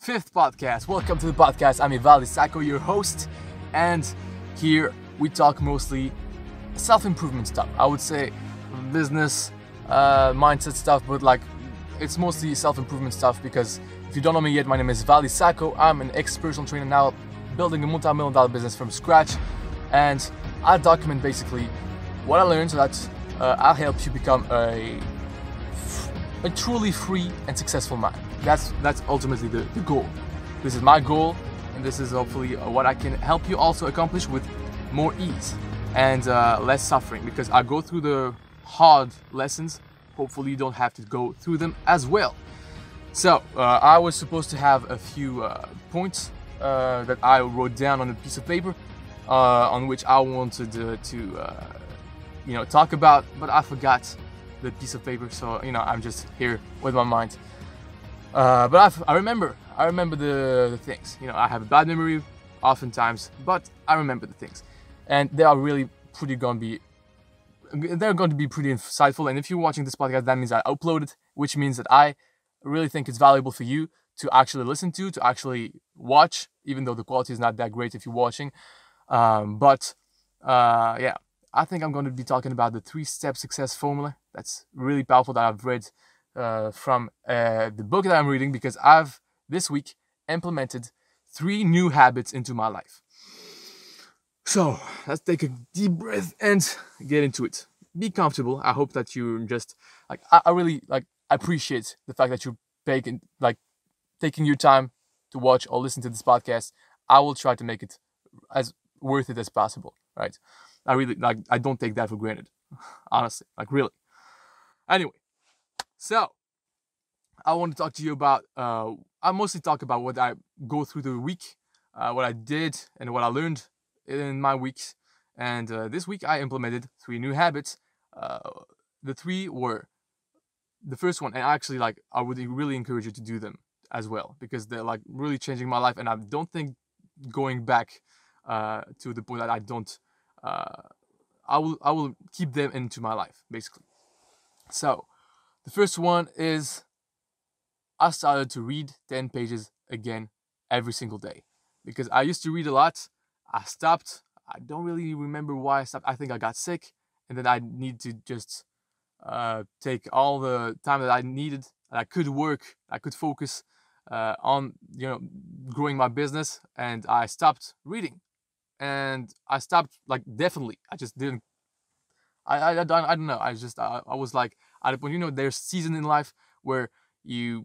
fifth podcast. Welcome to the podcast. I'm Ivaldi Sacco, your host, and here we talk mostly self-improvement stuff. I would say business, mindset stuff, but it's mostly self-improvement stuff because if you don't know me yet, my name is Ivaldi Sacco. I'm an ex-personal trainer now, building a multi-million-dollar business from scratch, and I document basically what I learned so that I'll help you become a truly free and successful man. That's ultimately the goal. This is my goal, and this is hopefully what I can help you also accomplish with more ease and less suffering, because I go through the hard lessons. Hopefully you don't have to go through them as well. So I was supposed to have a few points that I wrote down on a piece of paper on which I wanted to talk about, but I forgot the piece of paper, so I'm just here with my mind. But I remember the things. I have a bad memory oftentimes, but I remember the things, and they are really going to be pretty insightful. And if you're watching this podcast, that means I uploaded, which means that I really think it's valuable for you to actually listen to actually watch, even though the quality is not that great if you're watching. Yeah, I think I'm going to be talking about the 3-step success formula. That's really powerful, that I've read from the book that I'm reading, because I've this week implemented 3 new habits into my life. So let's take a deep breath and get into it. Be comfortable. I hope that you're just I really appreciate the fact that you're taking your time to watch or listen to this podcast. I will try to make it as worth it as possible, right? I really I don't take that for granted, honestly, really. Anyway, so I want to talk to you about I mostly talk about what I go through the week, what I did and what I learned in my weeks. And this week I implemented 3 new habits. The 3 were, the first one, and actually I would really encourage you to do them as well, because they're really changing my life, and I don't think going back to the point that I don't I will keep them into my life, basically. So the first one is I started to read 10 pages again every single day, because I used to read a lot. I stopped. I don't really remember why I stopped. I think I got sick, and then I need to just take all the time that I needed, that I could work, I could focus on growing my business, and I stopped reading. And I stopped definitely. I just didn't. I don't know. I was at a point. There's season in life where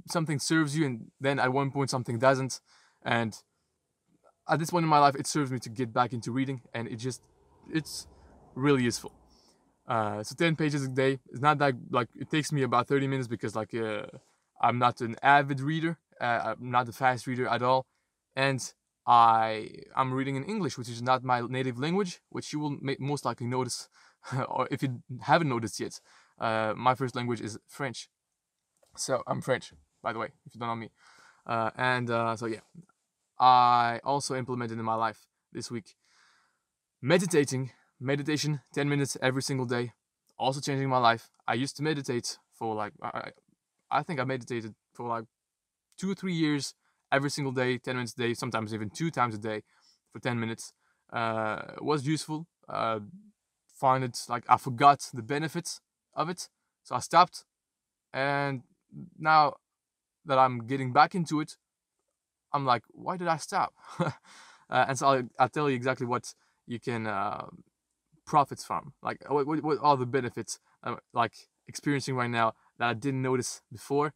something serves you, and then at one point something doesn't. And at this point in my life, it serves me to get back into reading, and it's really useful. So 10 pages a day is not that it takes me about 30 minutes, because I'm not an avid reader. I'm not a fast reader at all, and I'm reading in English, which is not my native language, which you will most likely notice, or if you haven't noticed yet, my first language is French. So I'm French, by the way, if you don't know me. So yeah, I also implemented in my life this week meditation, 10 minutes every single day, also changing my life. I used to meditate for I think I meditated for 2 or 3 years, every single day, 10 minutes a day, sometimes even 2 times a day for 10 minutes. It was useful. Find it I forgot the benefits of it, so I stopped. And now that I'm getting back into it, I'm why did I stop? And so I'll tell you exactly what you can profit from. What are the benefits I'm experiencing right now that I didn't notice before,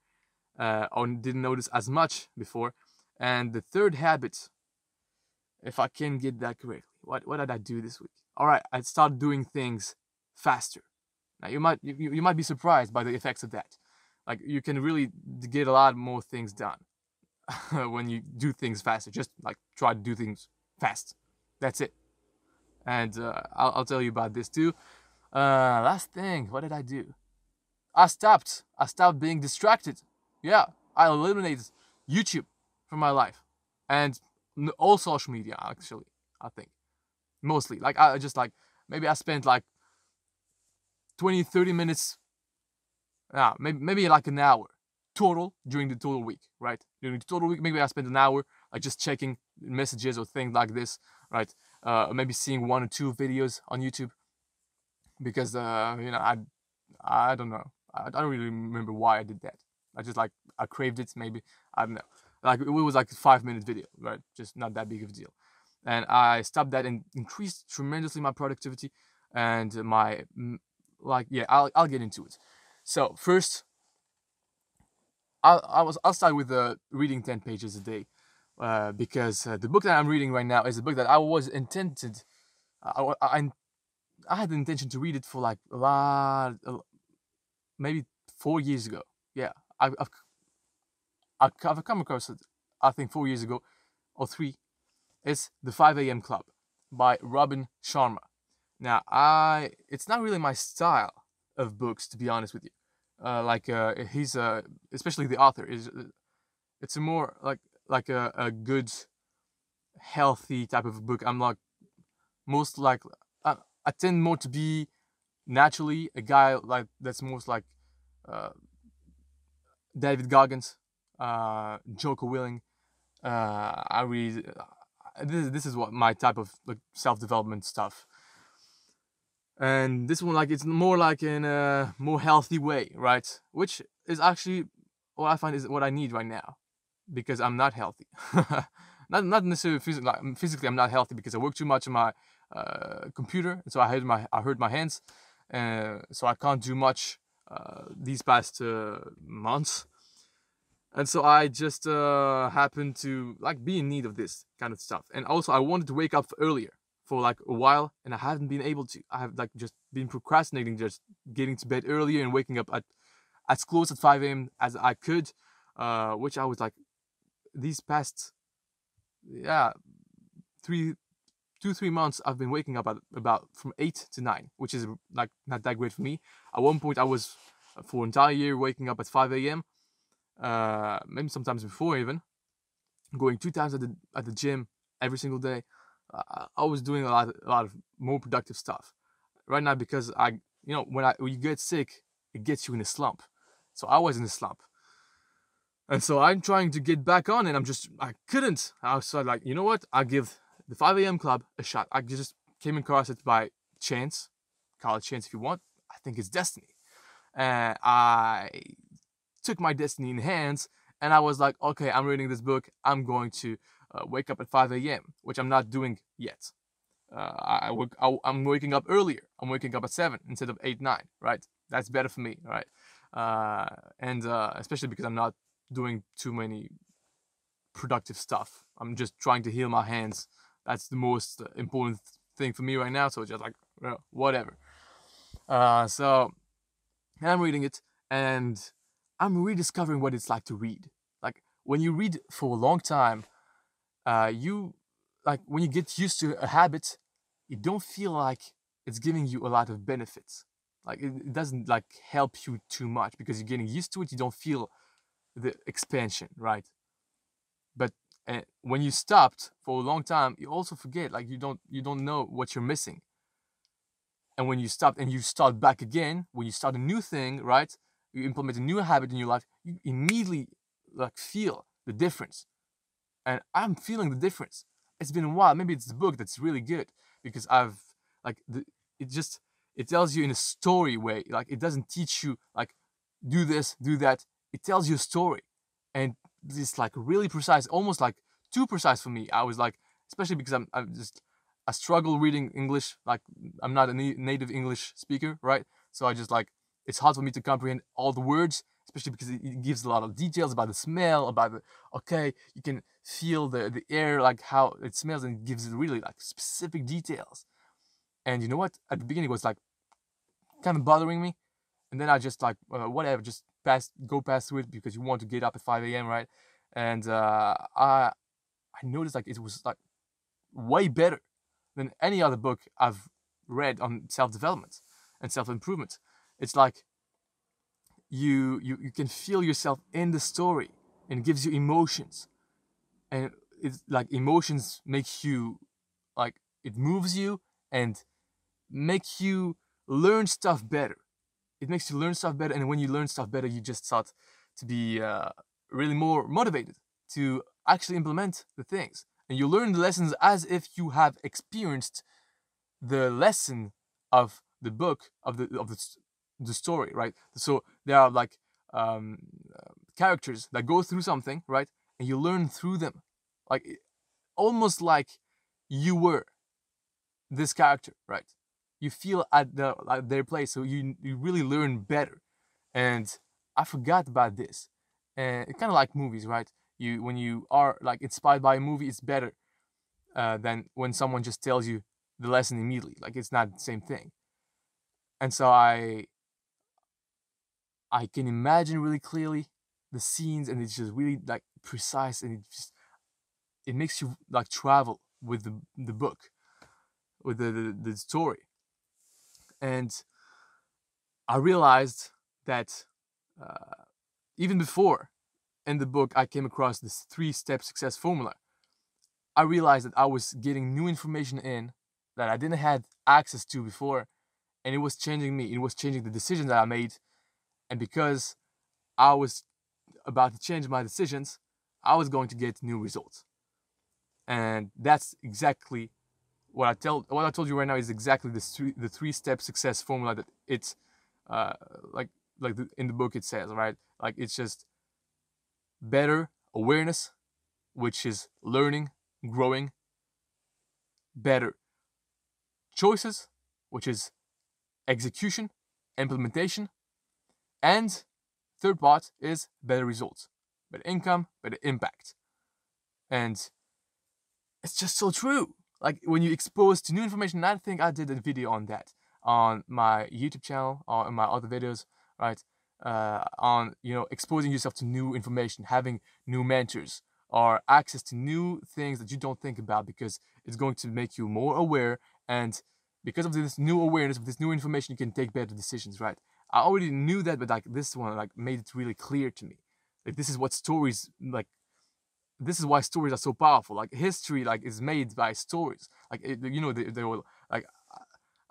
or didn't notice as much before. And the third habit, if I can get that correctly, what did I do this week? All right, I started doing things faster. Now you might be surprised by the effects of that. You can really get a lot more things done when you do things faster. Just try to do things fast. That's it. And I'll tell you about this too. Last thing, what did I do? I stopped being distracted. Yeah, I eliminated YouTube from my life, and all social media, actually. I think mostly I just maybe I spent 20-30 minutes, maybe an hour total during the total week, right? During the total week, maybe I spend an hour like just checking messages or things like this, right? Maybe seeing 1 or 2 videos on YouTube because I don't know. I don't really remember why I did that. I just like I craved it. Maybe I don't know. Like it was like a 5-minute video, right? Just not that big of a deal. And I stopped that and increased tremendously my productivity and my like yeah. I'll get into it. So first, I'll start with reading 10 pages a day because the book that I'm reading right now is a book that I was intended. I had the intention to read it for like maybe 4 years ago. Yeah, I've come across it. I think 4 years ago or 3. It's The 5 A.M. Club by Robin Sharma. Now, it's not really my style of books, to be honest with you. He's especially the author is it's a more like a good healthy type of book. I'm like most like I tend more to be naturally a guy like that's most like uh, David Goggins, Joko Willing. I read this is what my type of like self development stuff. And this one like it's more like in a more healthy way, right? Which is actually what I find is what I need right now because I'm not healthy. Not necessarily physically. Like, physically, I'm not healthy because I work too much on my computer, so I hurt my hands, so I can't do much these past months, and so I just happened to like be in need of this kind of stuff. And also, I wanted to wake up earlier for like a while, and I haven't been able to. I have like just been procrastinating, just getting to bed earlier and waking up at as close at 5 a.m. as I could, which I was like these past yeah 3 months I've been waking up at about from 8 to 9, which is like not that great for me. At one point I was for an entire year waking up at 5 a.m. Maybe sometimes before even, going 2 times at the gym every single day. I was doing a lot of more productive stuff. Right now because when you get sick, it gets you in a slump. So I was in a slump. And so I'm trying to get back on, and I couldn't. I was like, you know what? I'll give the 5 a.m. club a shot. I just came across it by chance. Call it chance if you want. I think it's destiny. And I took my destiny in hands, and I was like, okay, I'm reading this book. I'm going to wake up at 5 a.m., which I'm not doing yet. I'm waking up earlier. I'm waking up at 7 instead of 8, 9, right? That's better for me, right? And especially because I'm not doing too many productive stuff. I'm just trying to heal my hands. That's the most important thing for me right now. So just like whatever. So I'm reading it, and I'm rediscovering what it's like to read. Like when you read for a long time, you like when you get used to a habit, you don't feel like it's giving you a lot of benefits. Like it doesn't like help you too much because you're getting used to it. You don't feel the expansion, right? But when you stopped for a long time, you also forget. Like you don't know what you're missing. And when you stop and you start back again, when you start a new thing, right? You implement a new habit in your life, you immediately like feel the difference. And I'm feeling the difference. It's been a while. Maybe it's the book that's really good because I've like it tells you in a story way. Like it doesn't teach you like do this, do that. It tells you a story, and it's like really precise, almost like too precise for me. I was like, especially because I struggle reading English. Like I'm not a native English speaker, right? So I just like it's hard for me to comprehend all the words, especially because it gives a lot of details about the smell, about the okay, you can feel the air, like how it smells, and it gives it really like specific details. And you know what? At the beginning, it was like kind of bothering me, and then I just like whatever, just go past through it because you want to get up at 5 a.m. right? And I noticed like it was like way better than any other book I've read on self development and self improvement. It's like you can feel yourself in the story, and it gives you emotions, and it's like emotions make you like it moves you and make you learn stuff better. It makes you learn stuff better, and when you learn stuff better, you just start to be really more motivated to actually implement the things. And you learn the lessons as if you have experienced the lesson of the book the story, right? So there are like um, characters that go through something, right? And you learn through them, like almost like you were this character, right? You feel at their place, so you really learn better. And I forgot about this. And it's kind of like movies, right? You when you are like inspired by a movie, it's better than when someone just tells you the lesson immediately. Like it's not the same thing. And so I can imagine really clearly the scenes, and it's just really like precise, and it makes you like travel with the book, with the story. And I realized that even before in the book I came across this 3-step success formula, I realized that I was getting new information in that I didn't have access to before, and it was changing me. It was changing the decisions that I made, and because I was about to change my decisions, I was going to get new results. And that's exactly what I told you right now is exactly the 3-step success formula that it's uh, like in the book it says, right? Like it's just better awareness, which is learning, growing, better choices, which is execution, implementation, and third part is better results, better income, better impact. And it's just so true. Like when you expose to new information, I think I did a video on that on my YouTube channel or in my other videos, right? On exposing yourself to new information, having new mentors, or access to new things that you don't think about because it's going to make you more aware. And because of this new awareness, of this new information, you can take better decisions, right? I already knew that, but like this one like made it really clear to me. Like this is what stories like this is why stories are so powerful. Like history, like is made by stories. Like they were like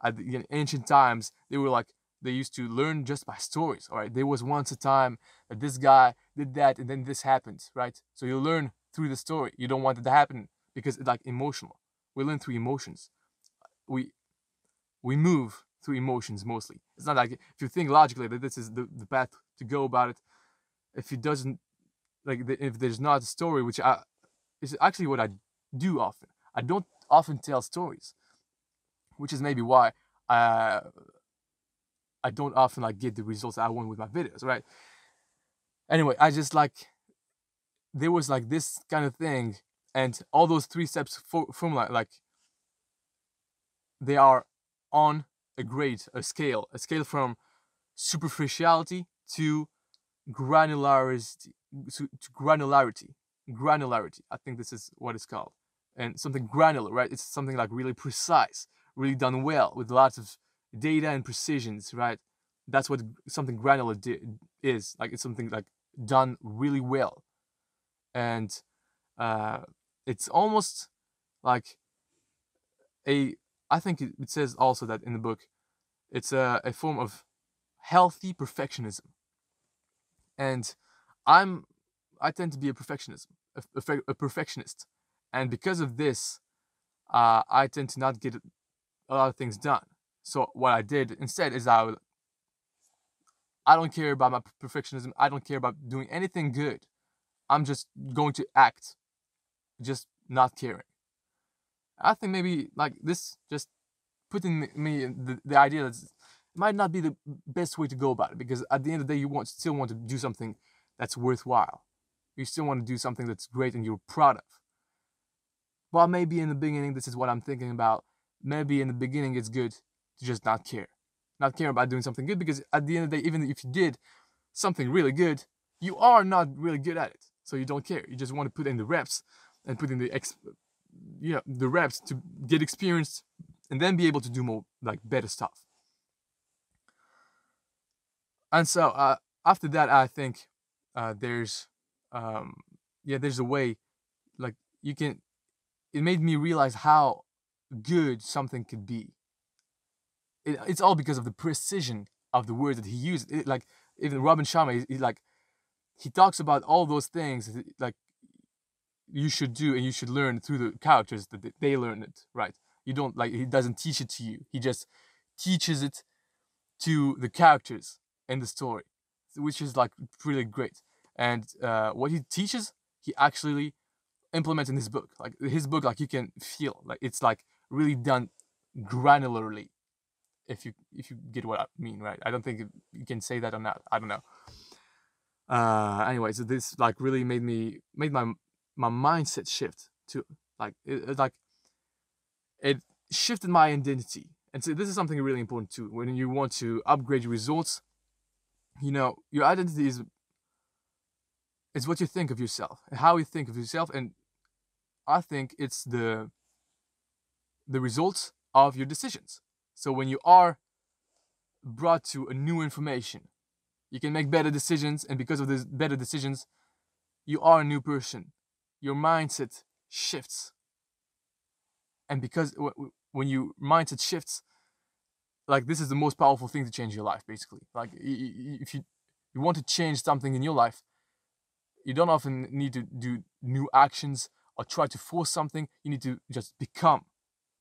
at the ancient times, they were like they used to learn just by stories. All right, there was once a time that this guy did that, and then this happened. Right, so you learn through the story. You don't want it to happen because it's like emotional. We learn through emotions. We we move through emotions mostly. It's not like if you think logically that this is the path to go about it. If it doesn't like if there's not a story, which is actually what I do often. I don't often tell stories, which is maybe why I I don't often like get the results I want with my videos, right? Anyway, I just like there was like this kind of thing, and all those 3 steps formula like they are on a scale from superficiality to granularity granularity. I think this is what it's called. And something granular, right? It's something like really precise, really done well with lots of data and precisions, right? That's what something granular is. Like it's something like done really well. And uh, it's almost like a I think it says also that in the book it's a form of healthy perfectionism. And I'm I tend to be a perfectionist, and because of this, I tend to not get a lot of things done. So what I did instead is I don't care about my perfectionism. I don't care about doing anything good. I'm just going to act, just not caring. I think maybe like this just putting me in the idea that it might not be the best way to go about it, because at the end of the day, you still want to do something that's worthwhile. You still want to do something that's great and you're proud of. Well, maybe in the beginning, this is what I'm thinking about. Maybe in the beginning, it's good to just not care. Not care about doing something good, because at the end of the day, even if you did something really good, you are not really good at it. So you don't care. You just want to put in the reps and put in the reps to get experienced and then be able to do more, like better stuff. And so after that, I think there's there's a way like you can. It made me realize how good something could be. It's all because of the precision of the words that he used. Like even Robin Sharma, he he talks about all those things like you should do and you should learn through the characters that they learn it, right? You don't like he doesn't teach it to you. He just teaches it to the characters in the story, which is like really great. And what he teaches, he actually implements in his book. Like his book, like you can feel like it's like really done granularly. If you get what I mean, right? I don't think you can say that or not. I don't know. Anyway, so this like really made my mindset shift to like it shifted my identity. And so this is something really important too. When you want to upgrade your results, you know, your identity is what you think of yourself, how you think of yourself, and I think it's the results of your decisions. So when you are brought to a new information, you can make better decisions, and because of these better decisions, you are a new person. Your mindset shifts, and because when your mindset shifts, like this is the most powerful thing to change your life. Basically, like if you want to change something in your life, you don't often need to do new actions or try to force something. You need to just become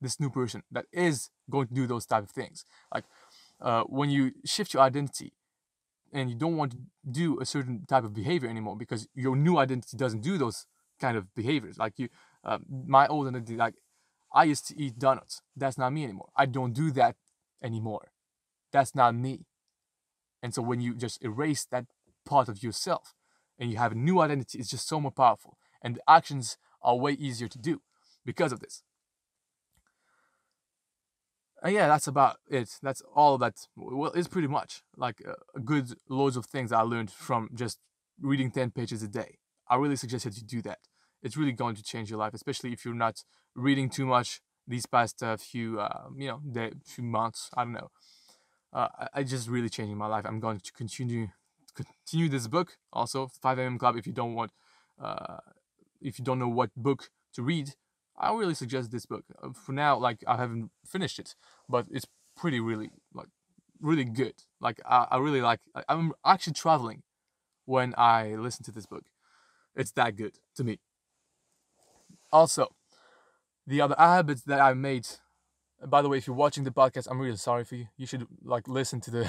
this new person that is going to do those type of things. Like when you shift your identity and you don't want to do a certain type of behavior anymore because your new identity doesn't do those kind of behaviors. Like my old identity, like I used to eat donuts. That's not me anymore. I don't do that anymore. That's not me. And so when you just erase that part of yourself and you have a new identity, it's just so more powerful. And the actions are way easier to do because of this. And yeah, that's about it. That's all that, well, it's pretty much like a good loads of things I learned from just reading 10 pages a day. I really suggest that you do that. It's really going to change your life, especially if you're not reading too much these past few, few months. I don't know. I just really changing my life. I'm going to continue this book. Also, 5 a.m. Club. If you don't know what book to read, I really suggest this book. For now, like I haven't finished it, but it's really good. Like I really like. I'm actually traveling when I listen to this book. It's that good to me. Also, the other habits that I made. By the way, if you're watching the podcast, I'm really sorry for you. You should like listen to the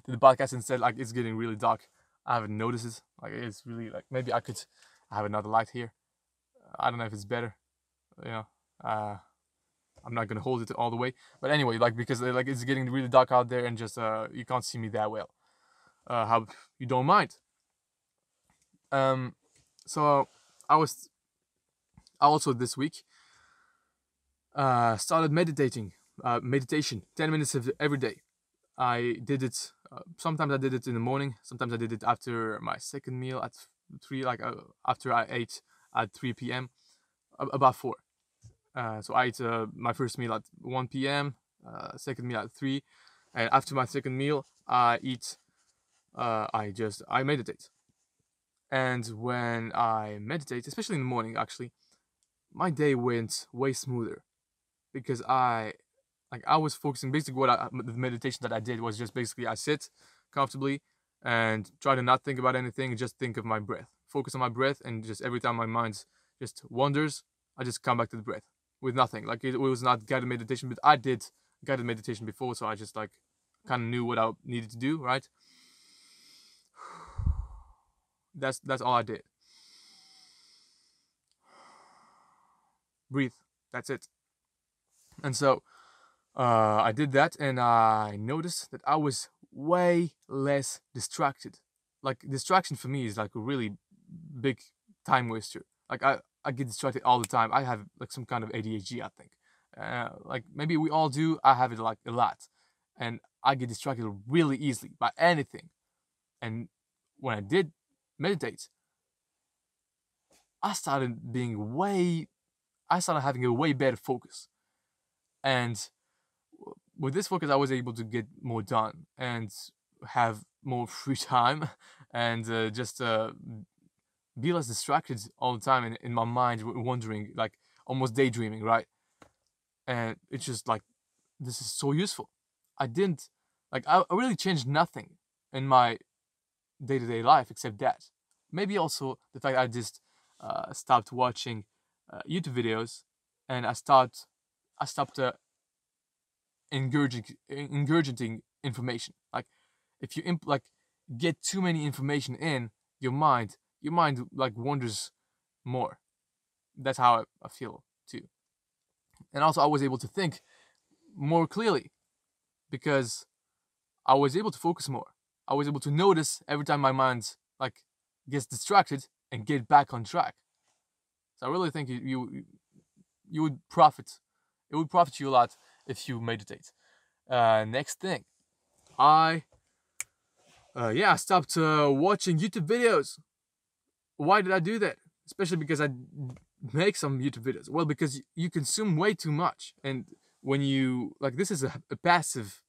to the podcast instead. Like it's getting really dark. I haven't noticed it. Like it's really like maybe I could have another light here. I don't know if it's better. You know, I'm not gonna hold it all the way. But anyway, like because like it's getting really dark out there and just you can't see me that well. How you don't mind? So I also this week started meditating. Meditation, 10 minutes of every day. I did it. Sometimes I did it in the morning. Sometimes I did it after my second meal at 3, like after I ate at 3 p.m. About 4. So I ate my first meal at 1 p.m. Second meal at 3, and after my second meal, I eat. I meditate, and when I meditate, especially in the morning, actually, my day went way smoother because I was focusing. Basically, the meditation that I did was just basically I sit comfortably and try to not think about anything, just think of my breath, focus on my breath, and just every time my mind just wanders, I just come back to the breath with nothing. Like it was not guided meditation, but I did guided meditation before, so I just like kind of knew what I needed to do. Right. That's all I did. Breathe. That's it. And so I did that, and I noticed that I was way less distracted. Like distraction for me is like a really big time waster. Like I get distracted all the time. I have like some kind of ADHD, I think. Like maybe we all do. I have it like a lot, and I get distracted really easily by anything. And when I did meditate, I started being way. I started having a way better focus, and with this focus, I was able to get more done and have more free time and just be less distracted all the time in my mind, wondering, like almost daydreaming, right? And it's just like, this is so useful. I didn't, like, I really changed nothing in my day to day life except that. maybe also the fact I just stopped watching YouTube videos, and I stopped ingurgitating information. Like if you like get too many information in your mind like wanders more. That's how I feel too. And also I was able to think more clearly because I was able to focus more. I was able to notice every time my mind like gets distracted and get back on track. So I really think you would profit. It would profit you a lot if you meditate. Next thing, I stopped watching YouTube videos. Why did I do that? Especially because I make some YouTube videos. Well, because you consume way too much, and when you like, this is a passive.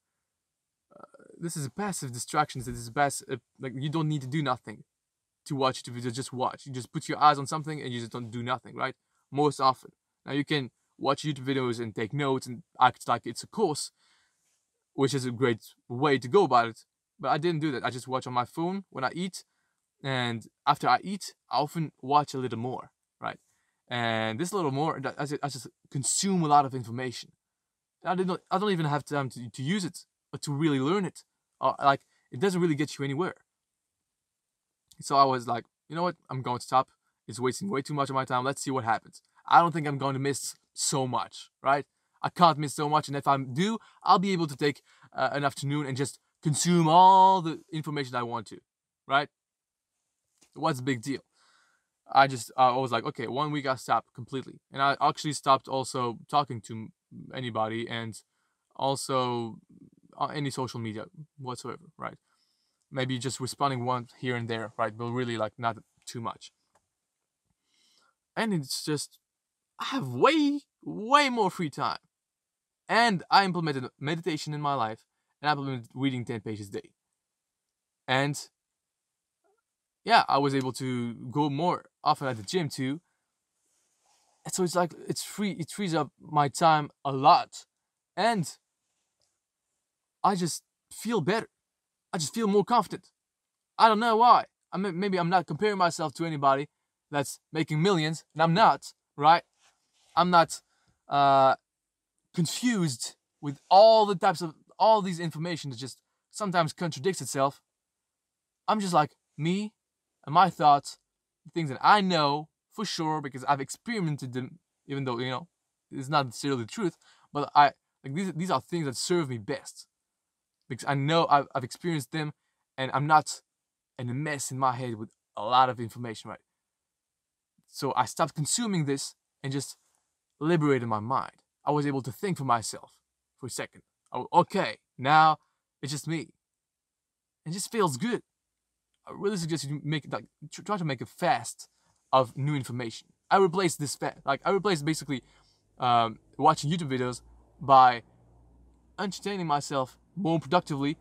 This is a passive distraction. This is a passive. Like you don't need to do nothing to watch YouTube videos. Just watch. You just put your eyes on something and you just don't do nothing, right? Most often. Now you can watch YouTube videos and take notes and act like it's a course, which is a great way to go about it. But I didn't do that. I just watch on my phone when I eat, and after I eat, I often watch a little more, right? And this little more, I just consume a lot of information. I don't even have time to use it or to really learn it. Like it doesn't really get you anywhere. So I was like, you know what? I'm going to stop. It's wasting way too much of my time. Let's see what happens. I don't think I'm going to miss so much, right? I can't miss so much, and if I do, I'll be able to take an afternoon and just consume all the information I want to, right? What's the big deal? I was like, okay, 1 week I stopped completely, and I actually stopped also talking to anybody and also any social media whatsoever, right? Maybe just responding once here and there, right? But really like not too much. And it's just I have way more free time, and I implemented meditation in my life, and I implemented reading 10 pages a day, and yeah, I was able to go more often at the gym too. And so it's like it's free. It frees up my time a lot, and I just feel better. I just feel more confident. I don't know why. I mean, maybe I'm not comparing myself to anybody that's making millions, and I'm not, right? I'm not confused with all the types of all these information that just sometimes contradicts itself. I'm just like me and my thoughts, things that I know for sure because I've experimented them, even though it's not necessarily the truth. But I like these are things that serve me best because I know I've experienced them, and I'm not in a mess in my head with a lot of information, right? So I stopped consuming this and just liberated my mind. I was able to think for myself for a second. Okay, now it's just me. It just feels good. I really suggest you try to make a fast of new information. I replaced this fast, I replaced basically watching YouTube videos by entertaining myself more productively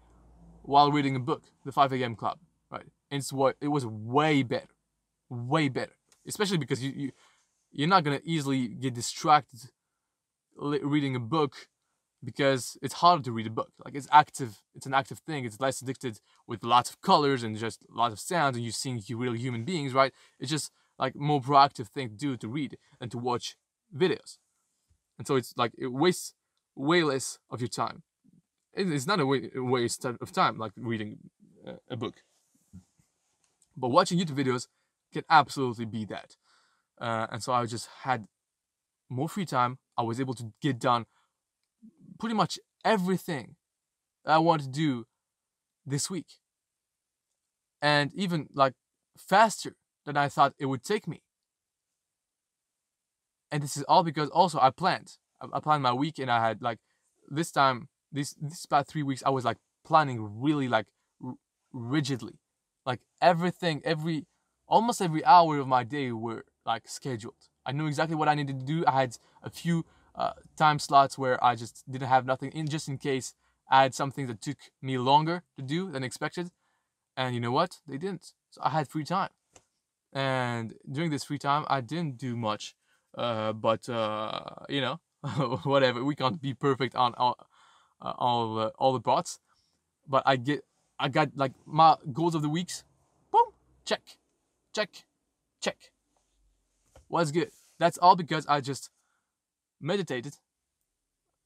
while reading a book, The 5 a.m. Club, right? And it was way better, especially because you're not gonna easily get distracted reading a book because it's harder to read a book. Like it's an active thing. It's less addicted with lots of colors and just lots of sounds, and you're seeing real human beings, right? It's just like more proactive thing to do to read than to watch videos, and so it's like it wastes way less of your time. It's not a waste of time like reading a book, but watching YouTube videos can absolutely be that. And so I just had more free time. I was able to get done pretty much everything that I wanted to do this week, and even like faster than I thought it would take me. And this is all because also I planned my week, and I had like this time this about 3 weeks I was like planning really like rigidly, like everything almost every hour of my day were like scheduled. I knew exactly what I needed to do. I had a few time slots where I just didn't have nothing in, just in case I had something that took me longer to do than expected. And you know what? They didn't. So I had free time. And during this free time, I didn't do much. But whatever. We can't be perfect on all the parts. But I got like my goals of the weeks. Boom, check. Check. Check. What's good? That's all because I just meditated,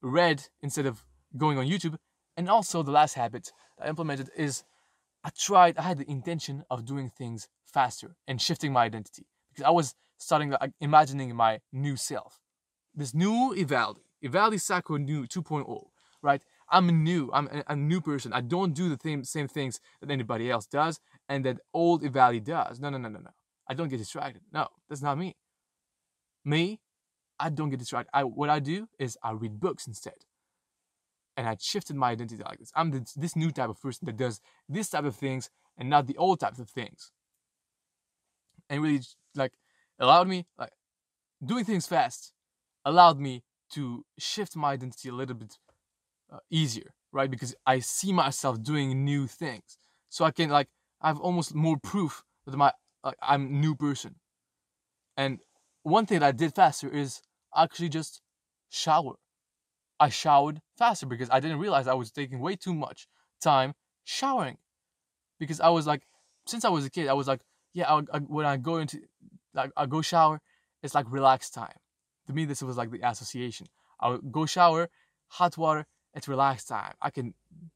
read instead of going on YouTube. And also the last habit I implemented is I had the intention of doing things faster and shifting my identity because I was starting imagining my new self. This new Ivaldi Sacco new 2.0, right? I'm a new person. I don't do the same things that anybody else does and that old Ivaldi does. No. I don't get distracted. No, that's not me. I don't get distracted. What I do is I read books instead. And I shifted my identity like this. I'm this new type of person that does this type of things and not the old types of things. And really, like, allowed me, like, doing things fast allowed me to shift my identity a little bit easier, right? Because I see myself doing new things. So I can, like, I have almost more proof that I'm a new person. And one thing that I did faster is actually just shower. I showered faster because I didn't realize I was taking way too much time showering. Because I was like, since I was a kid, I was like, yeah, when I go into, like, I go shower, it's like relaxed time. To me, this was like the association. I would go shower, hot water, it's relaxed time. I can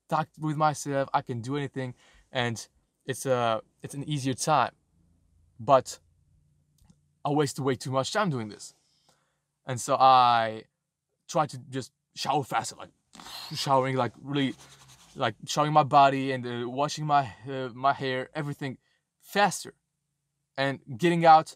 talk with myself, I can do anything, and it's an easier time. But I wasted way too much time doing this. And so I tried to just shower faster, like showering, like really, like showering my body and washing my hair, everything faster, and getting out,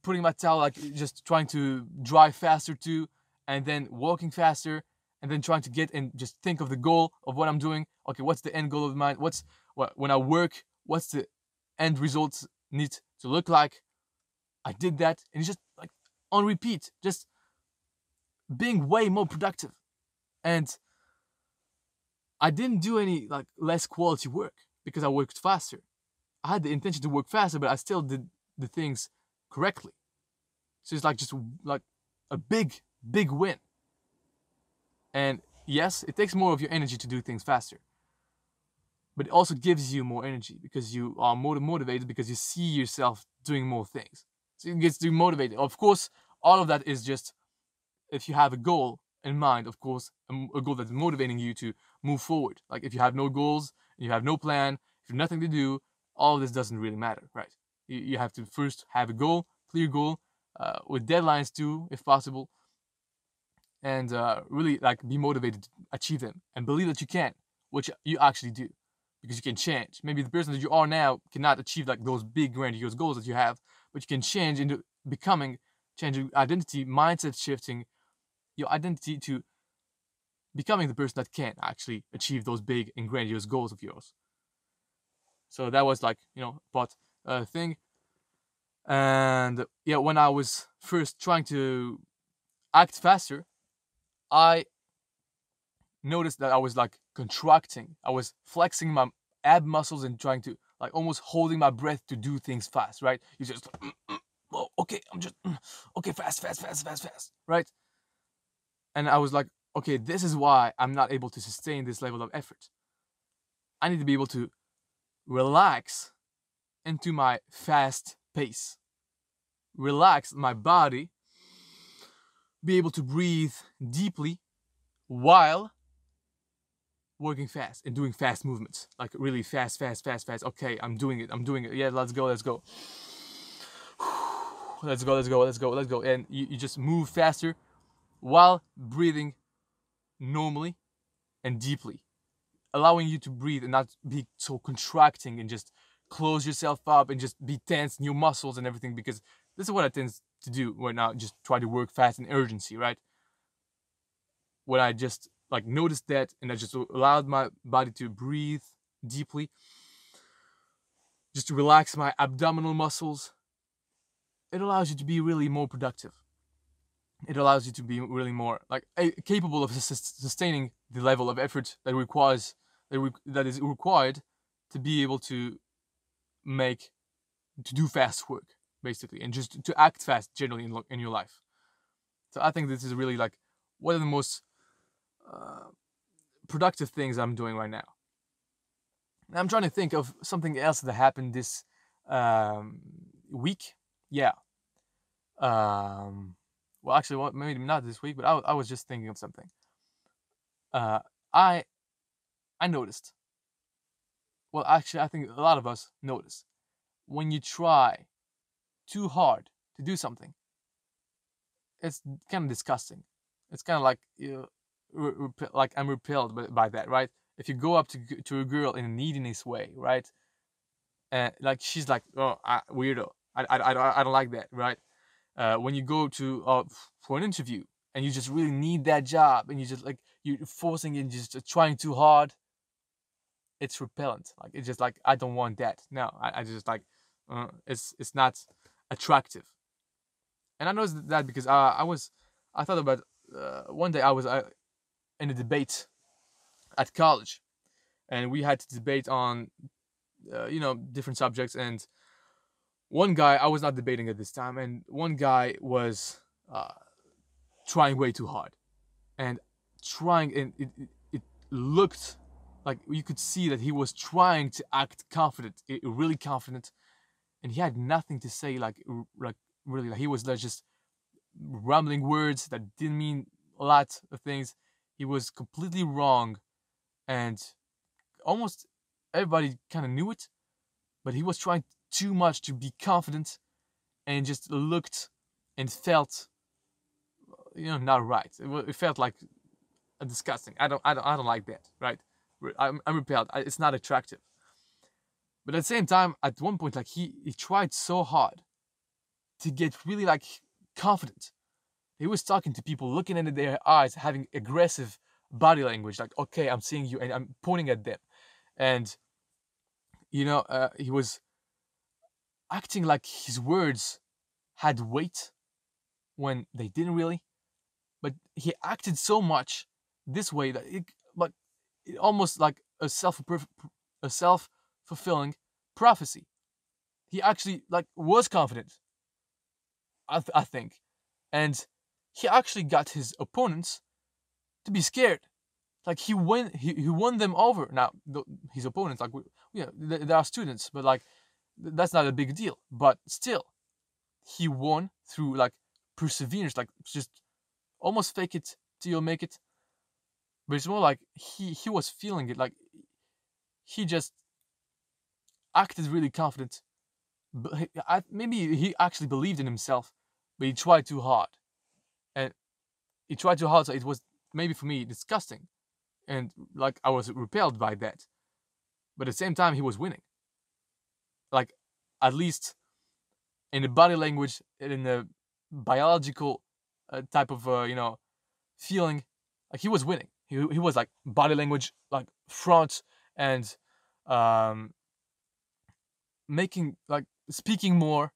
putting my towel, like just trying to dry faster too, and then walking faster, and then trying to get and just think of the goal of what I'm doing. Okay, what's the end goal of mine? When I work, what's the end results need to look like? I did that, and it's just like on repeat, just being way more productive. And I didn't do any like less quality work because I worked faster. I had the intention to work faster, but I still did the things correctly. So it's like just like a big win. And yes, it takes more of your energy to do things faster. But it also gives you more energy because you are more motivated because you see yourself doing more things. So it gets you motivated. Of course, all of that is just if you have a goal in mind, of course, a goal that's motivating you to move forward. Like if you have no goals, you have no plan, if you have nothing to do, all of this doesn't really matter, right? You have to first have a goal, clear goal, with deadlines too, if possible, and really like be motivated to achieve them and believe that you can, which you actually do, because you can change. Maybe the person that you are now cannot achieve like those big grandiose goals that you have, but you can change into changing identity, mindset shifting your identity to becoming the person that can actually achieve those big and grandiose goals of yours. So that was like, part thing. And yeah, when I was first trying to act faster, I noticed that I was like contracting. I was flexing my ab muscles and trying to like almost holding my breath to do things fast, right? You just oh, okay, I'm just okay, fast, right? And I was like, okay, this is why I'm not able to sustain this level of effort. I need to be able to relax into my fast pace, relax my body, be able to breathe deeply while working fast and doing fast movements, like really fast. Okay, I'm doing it. Yeah, let's go. Let's go. And you just move faster while breathing normally and deeply, allowing you to breathe and not be so contracting and just close yourself up and just be tense in your muscles and everything, because this is what I tend to do when I just try to work fast in urgency, right? When I just like noticed that and I just allowed my body to breathe deeply, just to relax my abdominal muscles, it allows you to be really more productive. It allows you to be really more like capable of sustaining the level of effort that is required to be able to do fast work, basically, and just to act fast generally in your life. So I think this is really like one of the most productive things I'm doing right now. And I'm trying to think of something else that happened this week. Yeah. Well, actually, well, maybe not this week, but I was just thinking of something. Uh, I I noticed. Well, actually, I think a lot of us notice when you try too hard to do something, it's kind of disgusting. It's kind of like like I'm repelled by that, right? If you go up to a girl in a neediness way, right? And like she's like, oh, weirdo. I don't like that, right? When you go to for an interview and you just really need that job and you just like you're forcing it and just trying too hard, it's repellent. Like it's just like I don't want that. No, I just like it's not attractive. And I noticed that because I thought about one day I was in a debate at college, and we had to debate on different subjects. And one guy, I was not debating at this time, and one guy was uh, trying way too hard and trying, and it looked like you could see that he was trying to act confident, really confident, and he had nothing to say, like really, like he was like just rambling words that didn't mean a lot of things. He was completely wrong, and almost everybody kind of knew it, but he was trying too much to be confident and just looked and felt, not right. It felt like disgusting. I don't like that, right? I'm repelled. It's not attractive. But at the same time, at one point, like he tried so hard to get really like confident. He was talking to people, looking into their eyes, having aggressive body language, like, okay, I'm seeing you, and I'm pointing at them, and he was acting like his words had weight when they didn't really. But he acted so much this way that it almost like a self fulfilling prophecy. He actually like was confident, I think, and he actually got his opponents to be scared. Like he won them over. Now his opponents, like they are students, but like that's not a big deal. But still, he won through like perseverance, like just almost fake it till you make it. But it's more like he was feeling it, like he just acted really confident. But maybe he actually believed in himself, but he tried too hard, and he tried too hard. So it was maybe for me disgusting, and like I was repelled by that. But at the same time, he was winning. Like at least in the body language, in the biological type of feeling, like he was winning. He was like body language, like front and um, making like speaking more,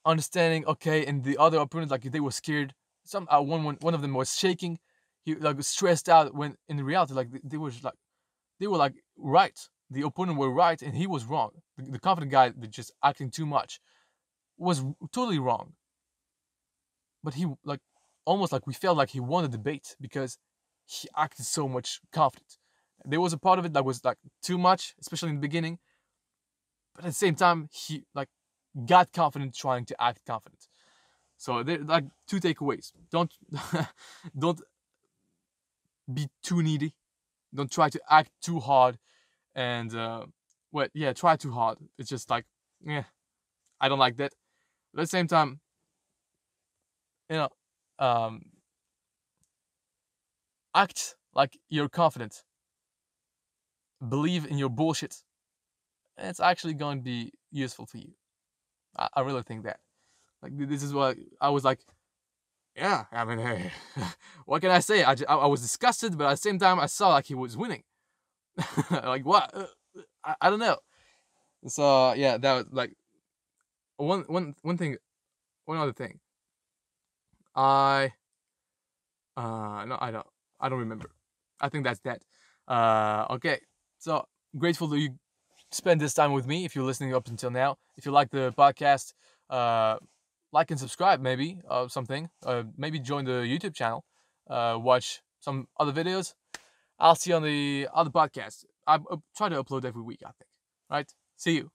understanding. Okay, and the other opponent like they were scared. Some one of them was shaking. He like stressed out when in reality like they were like right. The opponent were right and he was wrong. The confident guy that just acting too much was totally wrong. But he like almost like we felt like he won the debate because he acted so much confident. There was a part of it that was like too much, especially in the beginning. But at the same time, he like got confident trying to act confident. So there like two takeaways. Don't don't be too needy. Don't try to act too hard. And try too hard. It's just like, yeah, I don't like that. But at the same time, you know, um, act like you're confident. Believe in your bullshit. It's actually going to be useful for you. I really think that. Like this is what I was like. Yeah, I mean, hey, what can I say? I was disgusted, but at the same time, I saw like he was winning. Like what? I don't know. So yeah, that was like one thing. One other thing. I no, I don't remember. I think that's that. Okay. So grateful that you spend this time with me. If you're listening up until now, if you like the podcast, like and subscribe. Maybe something. Maybe join the YouTube channel. Watch some other videos. I'll see you on the other podcast. I try to upload every week. I think. Right. See you.